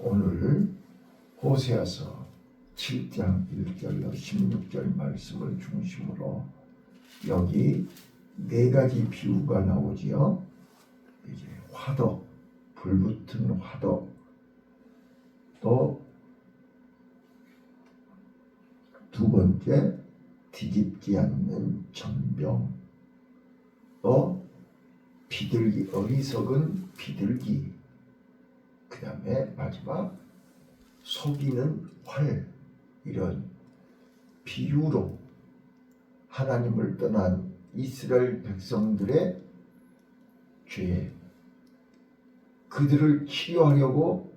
오늘 호세아서 7장 1절로 16절 말씀을 중심으로 여기 네 가지 비유가 나오지요. 이제 화덕, 불붙은 화덕, 또 두 번째 뒤집지 않는 전병, 또 비둘기, 어리석은 비둘기, 그 다음에 마지막 속이는 활, 이런 비유로 하나님을 떠난 이스라엘 백성들의 죄, 그들을 치료하려고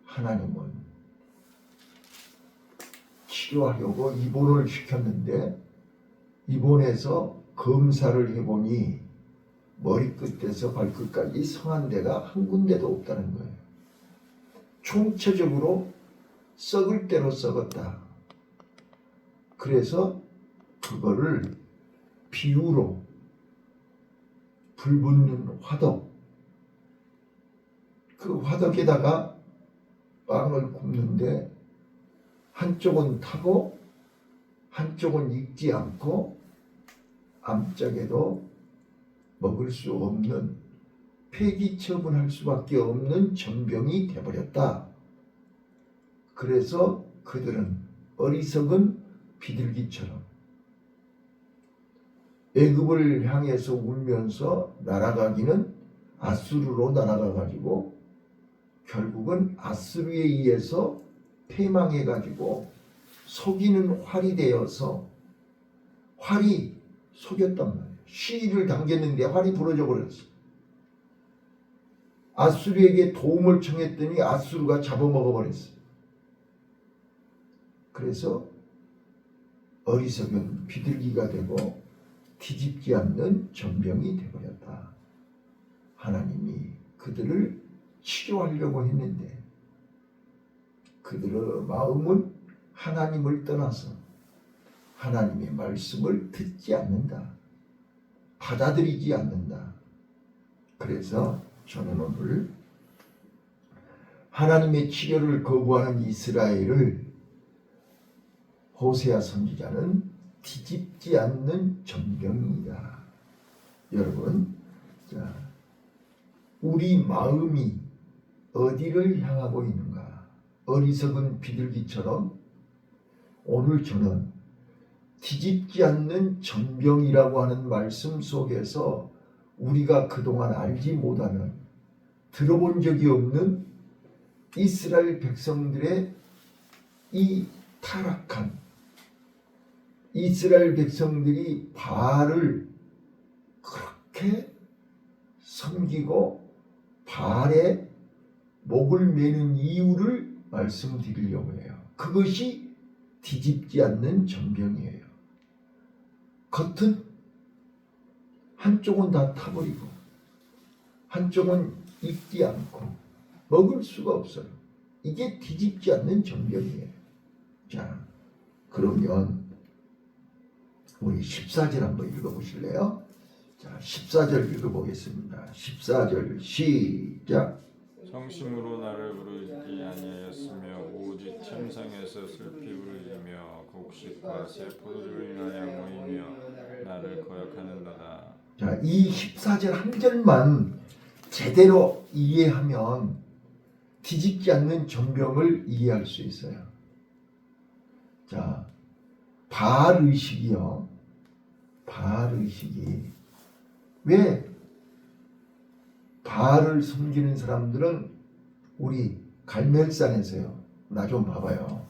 하나님은 치료하려고 입원을 시켰는데, 입원해서 검사를 해보니 머리끝에서 발끝까지 성한 데가 한 군데도 없다는 거예요. 총체적으로 썩을 대로 썩었다. 그래서 그거를 비유로 불붙는 화덕, 그 화덕에다가 빵을 굽는데 한쪽은 타고 한쪽은 익지 않고 암짝에도 먹을 수 없는, 폐기 처분할 수밖에 없는 전병이 되어버렸다. 그래서 그들은 어리석은 비둘기처럼 애굽을 향해서 울면서 날아가기는 아수르로 날아가가지고 결국은 아수르에 의해서 패망해가지고 속이는 활이 되어서, 활이 속였단 말이에요. 시위를 당겼는데 활이 부러져 버렸어. 아수르에게 도움을 청했더니 아수르가 잡아먹어 버렸어. 그래서 어리석은 비둘기가 되고 뒤집지 않는 전병이 되어버렸다. 하나님이 그들을 치료하려고 했는데 그들의 마음은 하나님을 떠나서 하나님의 말씀을 듣지 않는다. 받아들이지 않는다. 그래서 저는 오늘 하나님의 치료를 거부하는 이스라엘을 호세아 선지자는 뒤집지 않는 전병이다. 여러분, 자, 우리 마음이 어디를 향하고 있는가? 어리석은 비둘기처럼 오늘 저는 뒤집지 않는 전병이라고 하는 말씀 속에서 우리가 그동안 알지 못하는, 들어본 적이 없는 이스라엘 백성들의 이 타락한, 이스라엘 백성들이 바알을 그렇게 섬기고 바알의 목을 매는 이유를 말씀드리려고 해요. 그것이 뒤집지 않는 전병이에요. 겉은 한쪽은 다 타버리고 한쪽은 익지 않고 먹을 수가 없어요. 이게 뒤집지 않는 전병이에요. 자, 그러면 우리 14절 한번 읽어보실래요? 자, 14절 읽어보겠습니다. 14절 시작. 성심으로 나를 부르지 아니하였으며 오직 침상에서 슬피 울리며 곡식과 새 포도주를 인하여 모이며 나를 거역하는도다. 자, 이 14절 한 절만 제대로 이해하면 뒤집지 않는 전병을 이해할 수 있어요. 자, 바알 의식이요. 바알 의식이, 왜 바알을 섬기는 사람들은 우리 갈멜산에서요. 나 좀 봐봐요.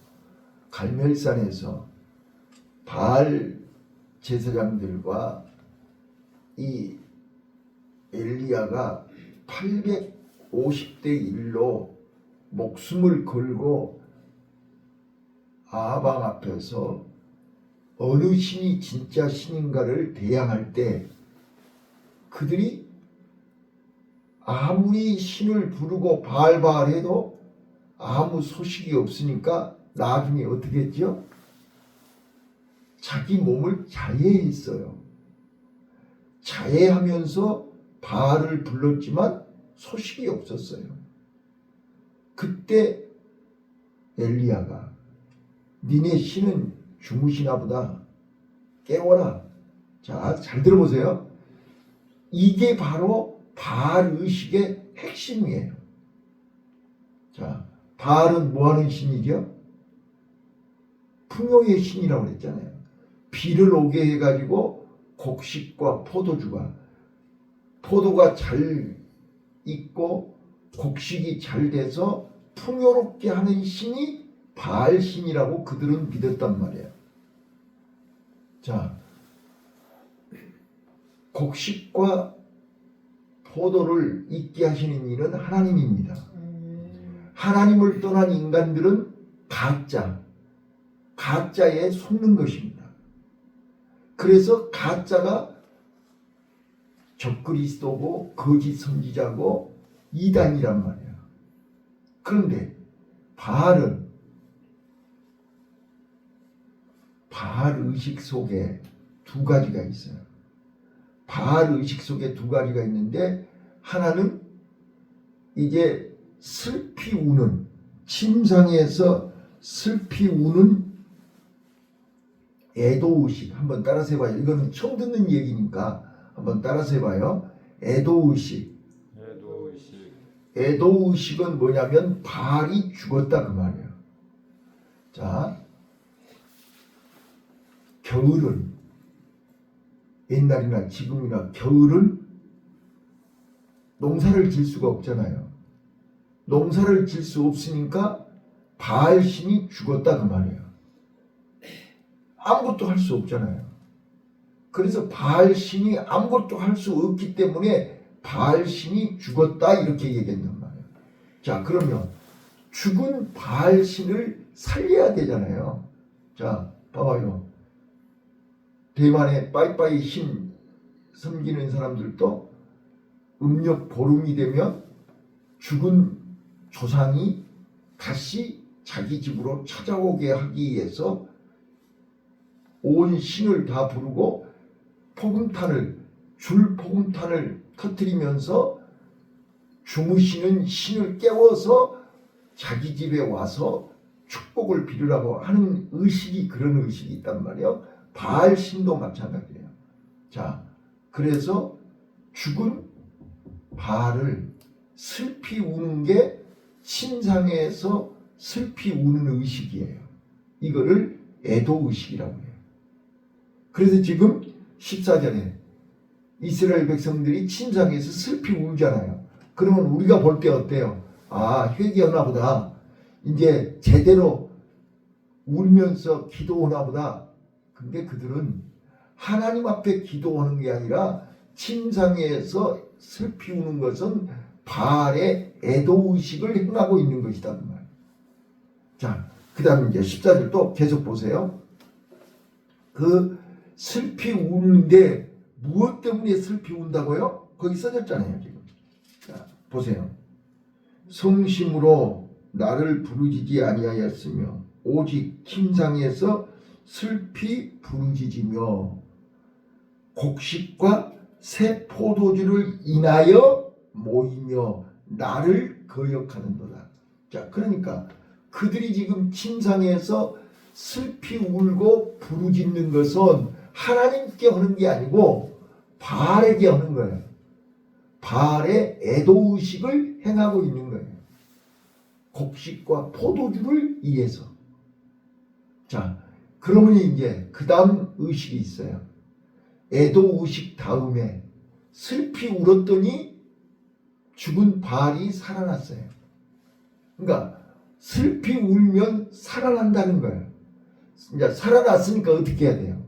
갈멜산에서 바알 제사장들과 이 엘리야가 850대 1로 목숨을 걸고 아방 앞에서 어느 신이 진짜 신인가를 대항할 때 그들이 아무리 신을 부르고 바알 해도 아무 소식이 없으니까 나중에 어떻게 했죠? 자기 몸을 자해했어요. 자해하면서 바알을 불렀지만 소식이 없었어요. 그때 엘리야가 니네 신은 주무시나 보다. 깨워라. 자, 잘 들어보세요. 이게 바로 바알 의식의 핵심이에요. 자, 바알은 뭐하는 신이죠? 풍요의 신이라고 그랬잖아요. 비를 오게 해가지고 곡식과 포도가 잘 있고 곡식이 잘 돼서 풍요롭게 하는 신이 바알 신이라고 그들은 믿었단 말이에요. 자, 곡식과 포도를 있게 하시는 이는 하나님입니다. 하나님을 떠난 인간들은 가짜에 속는 것입니다. 그래서 가짜가 적그리스도고 거짓 선지자고 이단이란 말이야. 그런데 바알 의식 속에 두 가지가 있어요. 바알 의식 속에 두 가지가 있는데, 하나는 이제 슬피 우는, 침상에서 슬피 우는 애도 의식. 한번 따라서 해봐요. 이거는 처음 듣는 얘기니까 한번 따라서 해봐요. 애도 의식. 애도 의식은 뭐냐면 바알이 죽었다 그 말이에요. 자, 겨울은, 옛날이나 지금이나 겨울은 농사를 질 수가 없잖아요. 농사를 질 수 없으니까 바알 신이 죽었다 그 말이에요. 아무것도 할 수 없잖아요. 그래서 바알 신이 아무것도 할 수 없기 때문에 바알 신이 죽었다 이렇게 얘기했단 말이에요. 자, 그러면 죽은 바알 신을 살려야 되잖아요. 자, 봐봐요. 대만의 빠이빠이 신 섬기는 사람들도 음력 보름이 되면 죽은 조상이 다시 자기 집으로 찾아오게 하기 위해서 온 신을 다 부르고 줄포금탄을 터뜨리면서 주무시는 신을 깨워서 자기 집에 와서 축복을 빌으라고 하는 의식이, 그런 의식이 있단 말이에요. 바알 신도 마찬가지예요. 자, 그래서 죽은 바알을 슬피 우는 게 침상에서 슬피 우는 의식이에요. 이거를 애도 의식이라고 해요. 그래서 지금 14절에 이스라엘 백성들이 침상에서 슬피 울잖아요. 그러면 우리가 볼 때 어때요? 아, 회개하나 보다. 이제 제대로 울면서 기도하나 보다. 근데 그들은 하나님 앞에 기도하는 게 아니라 침상에서 슬피 우는 것은 바알의 애도의식을 행하고 있는 것이다. 그 말. 자, 그 다음에 이제 14절 또 계속 보세요. 그 슬피 우는데 무엇 때문에 슬피 운다고요? 거기 써졌잖아요, 지금. 자, 보세요. 성심으로 나를 부르짖지 아니하였으며 오직 침상에서 슬피 부르짖으며 곡식과 새 포도주를 인하여 모이며 나를 거역하는도다. 자, 그러니까 그들이 지금 침상에서 슬피 울고 부르짖는 것은 하나님께 하는 게 아니고 바알에게 하는 거예요. 바알의 애도의식을 행하고 있는 거예요. 곡식과 포도주를 위해서. 자, 그러면 이제 그 다음 의식이 있어요. 애도의식 다음에 슬피 울었더니 죽은 바알이 살아났어요. 그러니까 슬피 울면 살아난다는 거예요. 이제 살아났으니까 어떻게 해야 돼요?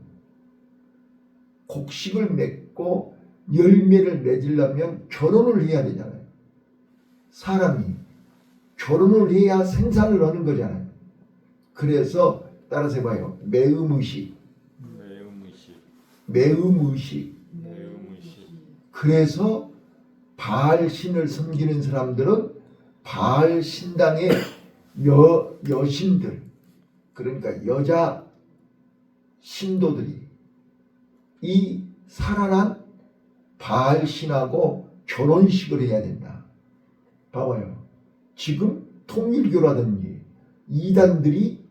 곡식을 맺고 열매를 맺으려면 결혼을 해야 되잖아요. 사람이 결혼을 해야 생산을 하는 거잖아요. 그래서 따라서 해봐요. 매음의식. 그래서 바알 신을 섬기는 사람들은 바알 신당의 여신들, 그러니까 여자 신도들이 이 살아난 바알 신하고 결혼식을 해야 된다. 봐봐요. 지금 통일교라든지 이단들이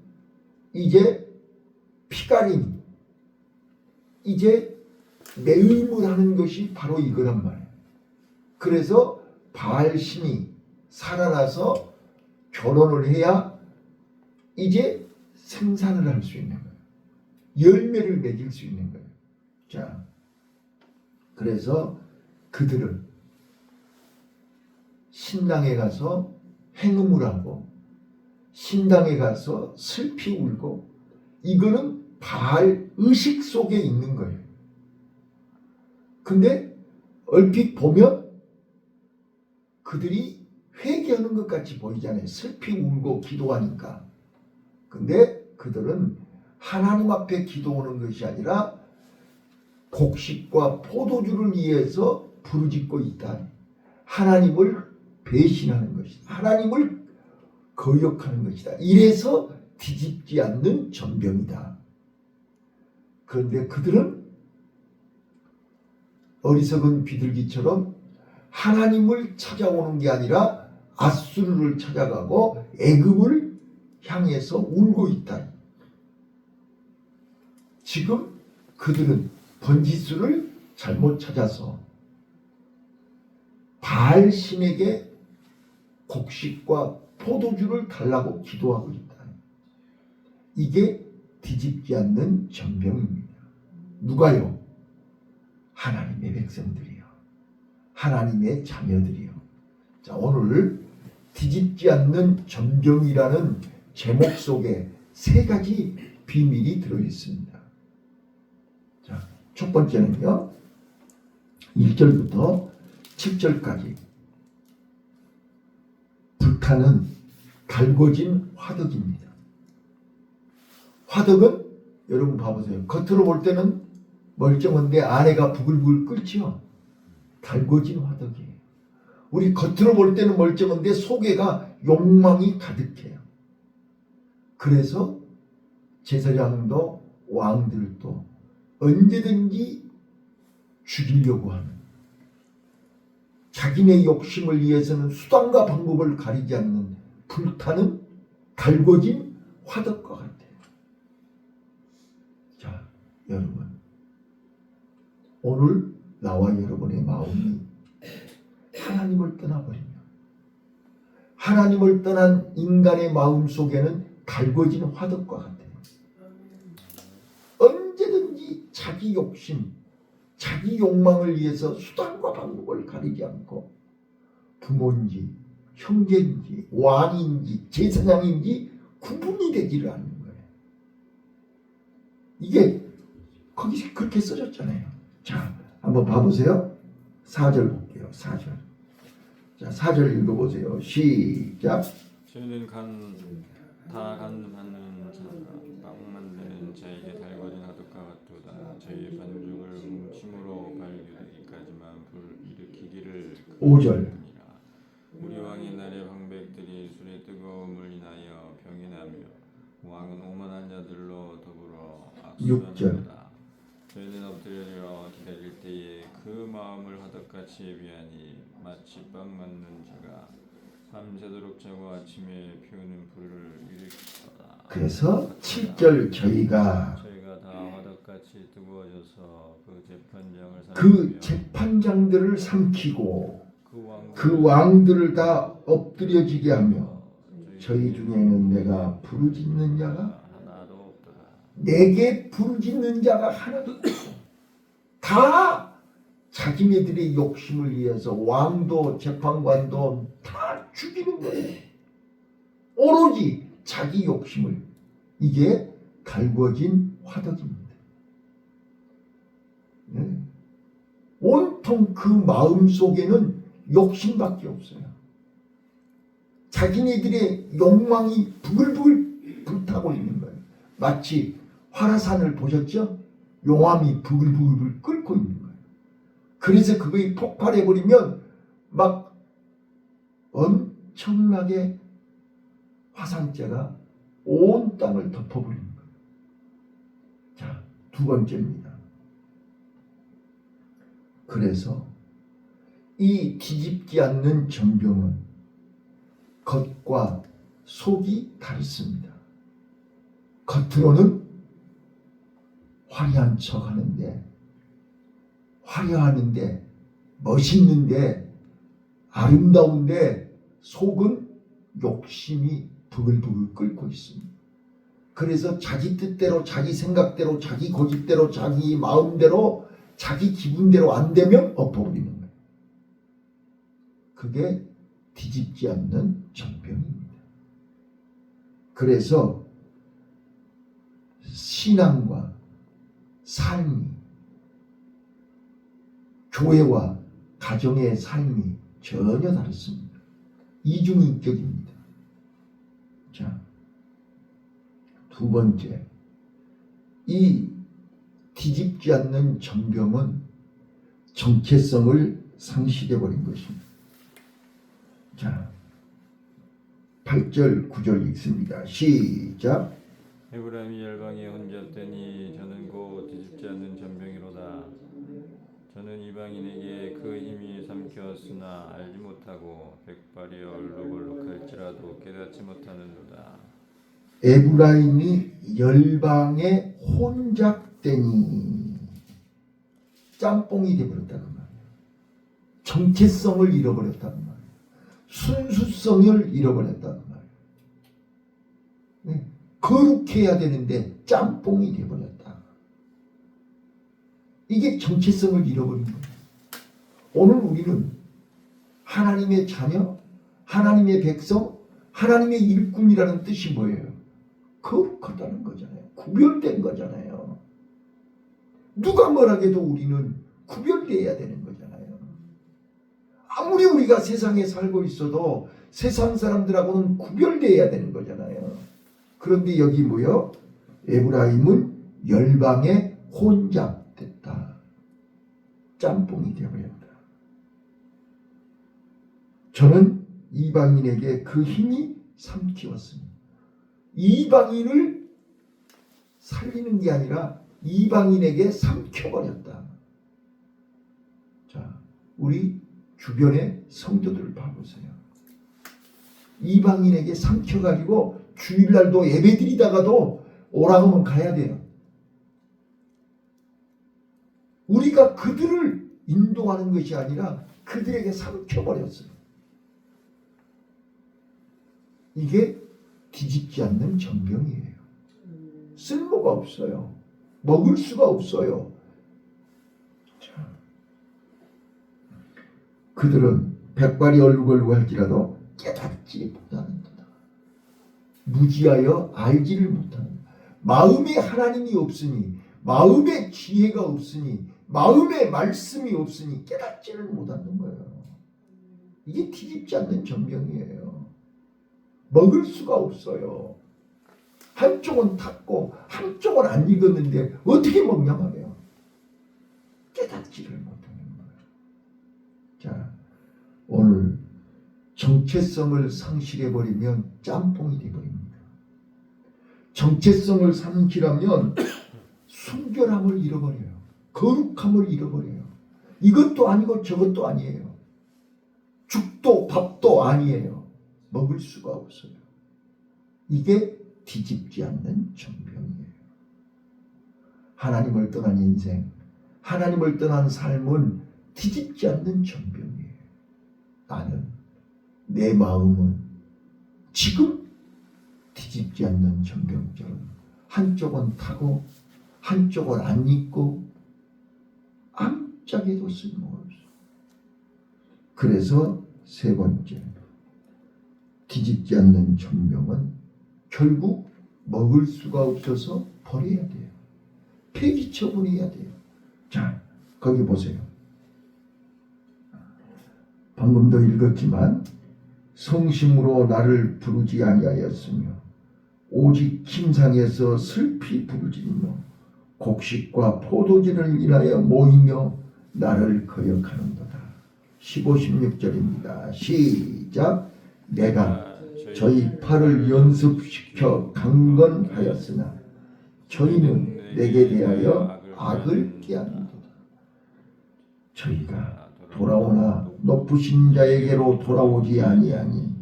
이제 피가림, 이제 매음을 하는 것이 바로 이거란 말이에요. 그래서 바알 신이 살아나서 결혼을 해야 이제 생산을 할 수 있는 거예요. 열매를 맺을 수 있는 거예요. 자, 그래서 그들은 신당에 가서 행음을 하고 신당에 가서 슬피 울고, 이거는 바알 의식 속에 있는 거예요. 근데 얼핏 보면 그들이 회개하는 것 같이 보이잖아요. 슬피 울고 기도하니까. 근데 그들은 하나님 앞에 기도하는 것이 아니라 곡식과 포도주를 위해서 부르짖고 있다. 하나님을 배신하는 것이다. 하나님을 거역하는 것이다. 이래서 뒤집지 않는 전병이다. 그런데 그들은 어리석은 비둘기처럼 하나님을 찾아오는 게 아니라 아수르를 찾아가고 애굽을 향해서 울고 있다. 지금 그들은 번지수를 잘못 찾아서 바알 신에게 곡식과 포도주를 달라고 기도하고 있다. 이게 뒤집지 않는 전병입니다. 누가요? 하나님의 백성들이요. 하나님의 자녀들이요. 자, 오늘 뒤집지 않는 전병이라는 제목 속에 세 가지 비밀이 들어있습니다. 자, 첫 번째는요, 1절부터 7절까지 불타는 달궈진 화덕입니다. 화덕은 여러분 봐보세요. 겉으로 볼 때는 멀쩡한데 안에가 부글부글 끓죠. 달궈진 화덕이에요. 우리 겉으로 볼 때는 멀쩡한데 속에가 욕망이 가득해요. 그래서 제사장도 왕들도 언제든지 죽이려고 하는, 자기네 욕심을 위해서는 수단과 방법을 가리지 않는 불타는 달궈진 화덕과 같아요. 자, 여러분, 오늘 나와 여러분의 마음이 하나님을 떠나버리면, 하나님을 떠난 인간의 마음 속에는 달궈진 화덕과 같아요. 언제든지 자기 욕심, 자기 욕망을 위해서 수단과 방법을 가리지 않고 부모인지 형제인지 왕인지 제사장인지 구분이 되지를 않는 거예요. 이게 거기 그렇게 써졌잖아요. 자, 한번 봐보세요. 4절 볼게요. 4절. 자, 4절 읽어보세요. 시작. 저희는 다 간하는 자가 빵 만드는 자에게 달궈진 화덕과 같도다. 저희 반죽을 뭉침으로 발교되기까지만 불일으키기를 5절. 우리 왕의 날에 방백들이 술의 뜨거움을 인하여 병이 나며 왕은 오만한 자들로 더불어 악수하는도다. 저희는 엎드려 기다릴 때에 그 마음을 화덕같이 예비하니 마치 빵 만드는 자가 밤새도록 자고 아침에 피우는 불을 일으키다. 그래서 7절 저희가 다 화덕같이 뜨거워져서 그 그 재판장들을 삼키고 그 그 왕들을 다 엎드려지게 하며 저희 중에는 내가 부르짖는 자가 하나도 없더라. 내게 부르짖는 자가 하나도 없어. 다 자기네들의 욕심을 위해서 왕도 재판관도 다 죽이는 거예요. 오로지 자기 욕심을. 이게 달궈진 화덕입니다. 네. 온통 그 마음 속에는 욕심밖에 없어요. 자기네들의 욕망이 부글부글 불타고 있는 거예요. 마치 화라산을 보셨죠? 용암이 부글부글 끓고 있는 거예요. 그래서 그거에 폭발해버리면 막 엄청나게 화산재가 온 땅을 덮어버리는 거예요. 자, 두 번째입니다. 그래서 이 뒤집지 않는 전병은 겉과 속이 다릅니다. 겉으로는 화려한 척 하는데, 화려하는데, 멋있는데, 아름다운데, 속은 욕심이 부글부글 끓고 있습니다. 그래서 자기 뜻대로, 자기 생각대로, 자기 고집대로, 자기 마음대로, 자기 기분대로 안 되면 엎어버리는 거예요. 그게 뒤집지 않는 전병입니다. 그래서 신앙과 삶이, 교회와 가정의 삶이 전혀 다릅니다. 이중인격입니다. 자, 두 번째, 이 뒤집지 않는 전병은 정체성을 상실해 버린 것입니다. 자, 8절 9절 읽습니다. 시작. 에브라임이 열방에 혼잡되니 저는 곧 뒤집지 않는 전병이로다. 저는 이방인에게 그 힘이 삼켰으나 알지 못하고 백발이 얼룩얼룩할지라도 깨닫지 못하는도다. 에브라임이 열방에 혼잡되니 짬뽕이 되어버렸다는 말이에요. 정체성을 잃어버렸다는 말이에요. 순수성을 잃어버렸다는 말이에요. 네. 거룩해야 되는데 짬뽕이 되어버렸다. 이게 정체성을 잃어버린 거예요. 오늘 우리는 하나님의 자녀, 하나님의 백성, 하나님의 일꾼이라는 뜻이 뭐예요? 거룩하다는 거잖아요. 구별된 거잖아요. 누가 뭐라 해도 우리는 구별되어야 되는 거잖아요. 아무리 우리가 세상에 살고 있어도 세상 사람들하고는 구별되어야 되는 거잖아요. 그런데 여기 뭐요? 에브라임은 열방에 혼잡됐다. 짬뽕이 되어버렸다. 저는 이방인에게 그 힘이 삼키웠습니다. 이방인을 살리는 게 아니라 이방인에게 삼켜버렸다. 자, 우리 주변의 성도들을 봐보세요. 이방인에게 삼켜가지고 주일날도 예배드리다가도 오라고 하면 가야 돼요. 우리가 그들을 인도하는 것이 아니라 그들에게 삼켜버렸어요. 이게 뒤집지 않는 전병이에요. 쓸모가 없어요. 먹을 수가 없어요. 자, 그들은 백발이 얼룩얼룩할지라도 깨닫지 못하는도다. 무지하여 알지를 못하는, 마음에 하나님이 없으니, 마음에 지혜가 없으니, 마음에 말씀이 없으니 깨닫지를 못하는 거예요. 이게 뒤집지 않는 전병이에요. 먹을 수가 없어요. 한쪽은 탔고 한쪽은 안 익었는데 어떻게 먹냐 말이에요. 깨닫지를 못하는 거예요. 자, 오늘 정체성을 상실해버리면 짬뽕이 되어버립니다. 정체성을 상실하면 순결함을 잃어버려요. 거룩함을 잃어버려요. 이것도 아니고 저것도 아니에요. 죽도 밥도 아니에요. 먹을 수가 없어요. 이게 뒤집지 않는 전병이에요. 하나님을 떠난 인생, 하나님을 떠난 삶은 뒤집지 않는 전병이에요. 나는, 내 마음은 지금 뒤집지 않는 전병처럼 한쪽은 타고 한쪽은 안 입고 아무짝에도 쓸모가 없어요. 그래서 세 번째, 뒤집지 않는 전병은 결국 먹을 수가 없어서 버려야 돼요. 폐기 처분해야 돼요. 자, 거기 보세요. 방금도 읽었지만 성심으로 나를 부르지 아니하였으며 오직 침상에서 슬피 부르짖으며 곡식과 포도주를 인하여 모이며 나를 거역하는도다. 15, 16절입니다. 시작. 내가 저희 팔을 연습시켜 강건하였으나 저희는 내게 대하여 악을 꾀하는도다. 저희가 돌아오나 높으신 자에게로 돌아오지 아니하니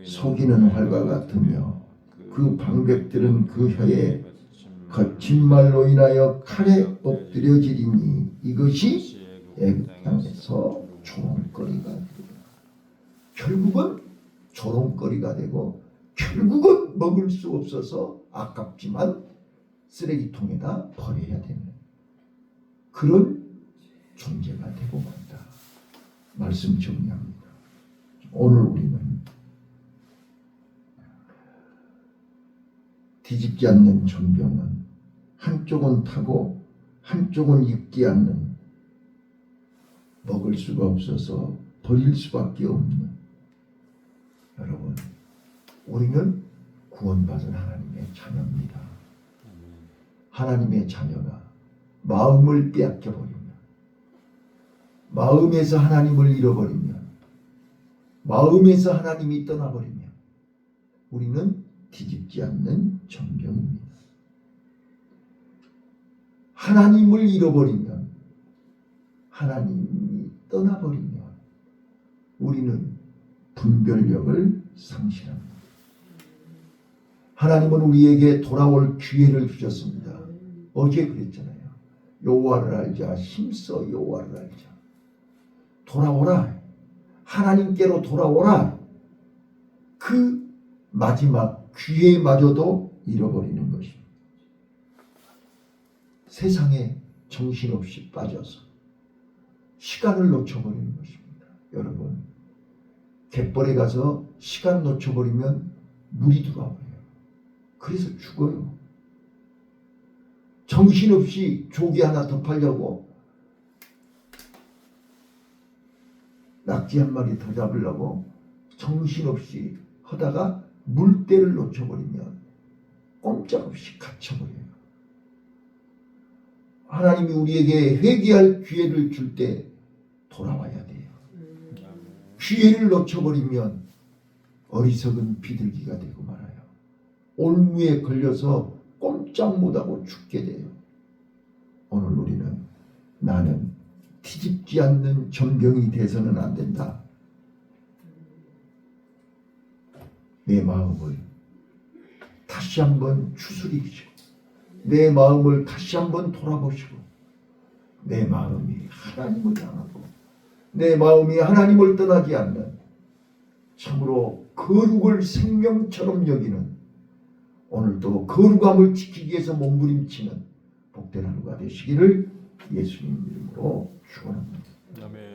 속이는 활과 같으며 그 방백들은 그 혀에 거친 말로 인하여 칼에 엎드려지리니 이것이 애굽 땅에서 조롱거리가 되리라. 결국은 조롱거리가 되고 결국은 먹을 수 없어서 아깝지만 쓰레기통에다 버려야 되는 그런 존재가 되고 만다. 말씀 정리합니다. 오늘 우리는 뒤집지 않는 존병은 한쪽은 타고 한쪽은 입지 않는, 먹을 수가 없어서 버릴 수밖에 없는, 여러분 우리는 구원받은 하나님의 자녀입니다. 하나님의 자녀가 마음을 빼앗겨버리면, 마음에서 하나님을 잃어버리면, 마음에서 하나님이 떠나버리면 우리는 뒤집지 않는 존병입니다. 하나님을 잃어버리면, 하나님이 떠나버리면 우리는 분별력을 상실합니다. 하나님은 우리에게 돌아올 기회를 주셨습니다. 어제 그랬잖아요. 여호와를 알자, 힘써 여호와를 알자. 돌아오라. 하나님께로 돌아오라. 그 마지막 기회마저도 잃어버리는 것입니다. 세상에 정신없이 빠져서 시간을 놓쳐버리는 것입니다. 여러분, 갯벌에 가서 시간 놓쳐버리면 물이 들어와버려요. 그래서 죽어요. 정신없이 조기 하나 더 팔려고, 낙지 한 마리 더 잡으려고 정신없이 하다가 물때를 놓쳐버리면 꼼짝없이 갇혀버려요. 하나님이 우리에게 회개할 기회를 줄 때 돌아와야 돼요. 기회를 놓쳐버리면 어리석은 비둘기가 되고 말아요. 올무에 걸려서 꼼짝 못하고 죽게 돼요. 오늘 우리는 나는 뒤집지 않는 존병이 돼서는 안 된다. 내 마음을 다시 한번 추스리시고, 내 마음을 다시 한번 돌아보시고, 내 마음이 하나님을 향하고 내 마음이 하나님을 떠나지 않는 참으로 거룩을 생명처럼 여기는, 오늘도 거룩함을 지키기 위해서 몸부림치는 복된 하루가 되시기를 예수님 이름으로 축원합니다. 아멘.